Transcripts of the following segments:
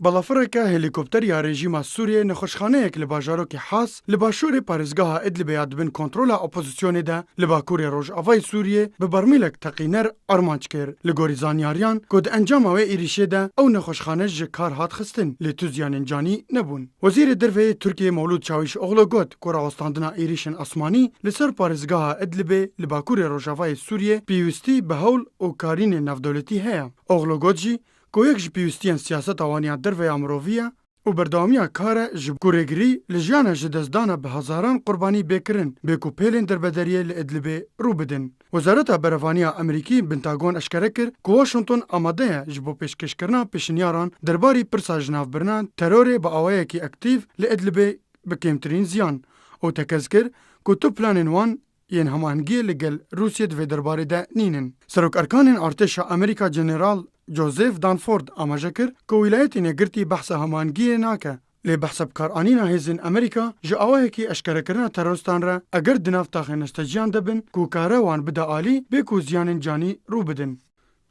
بەڵافرێکە هێلیکۆپتەریا رێژیما سووریە نەخۆشخانەیەک لە باژارۆکی حاس لە باشووری پارێزگاها ئیدلیبە دبن کۆنترۆلا ئۆپۆزیسیۆنێدا لە باکووری ڕۆژئاوای سووریێ بە بەرمیلێک تەقینەر ئەرمانج کرد لە گۆری زانیاریان کۆ دە ئەنجاماوێ ئێریشێدا ئەو نەخۆشخانەش ji کار هات خستن لێ تو زیانên canî nebûn. Wezîrê Derveyê Tirkiye Mewlûd Çavuşoğlu got ku rawestandina êrişên esmanî li ser parêzgeha Idlibê li bakurê Rojavayê Sûriyê pêwîstî bi hewl û karînên navdewletî heye. Oğlu got jî ku yek ji pêwîstiyên siyaseta waniya derveya mirovî ye û berdewamiya kar e ji kurêgirî li jiyana ji destdana bi hezaran qurbanî bêkirin bê ku pêlên derbederiyê li Idlibê rû bidin. Wezareta Berevaniya Amerîkî Pentagon eşkere kir ku Washington amade ye ji bo pêşkêşkirina pêşinyaran derbarî pirsa ji navbirina terorê bi awayekî aktîv li Idlibê bi kêmtirîn ziyan û tekez kir ku tu planên wan yên hemahengiyê li gel Rûsyê divê derbarê de nînin. Serokerkanên Artêşa Amerîka General Joseph Dunford amaje kir ku wîlayetên yekgirtî behsa hemahengiyê nake. Lê behsa bikaranîna hêzên Amerîka ji awayekî eşkerekirina teroristan re eger di nav taxên nestejiyan debin ku kare wan bide alî bê ku ziyanên canî rû bidin.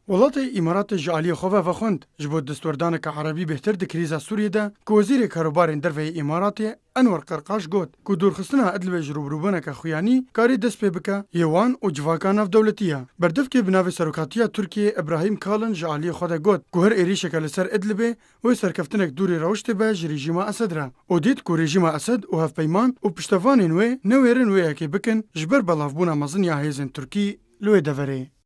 Welatê Îmaratê ji aliyê xwe ve vexwend ji bo destwerdaneke Erebî bêhtir di krîza Sûriyê de ku Wezîrê Karûbarên Derveyê Îmaratê Enwer Qerqaş got ku dûrxistina Idlibê ji rûbirûbûneke xuyanî karî dest pê bike yê wan û civaka navdewletî ye. Berdevkê bi navê Serokatiya Tirkiyê Ibrahim Kalin ji aliyê xwe de got ku her êrişeke li ser Idlibê wê serkeftinek dûrê rewiştê be ji rejîma Esed re û dît ku rejîma Esed û hevpeyman û piştevanên wê newêrin wê yekê bikin ji ber belavbûna mezin ya hêzên Tirkî li wê deverê.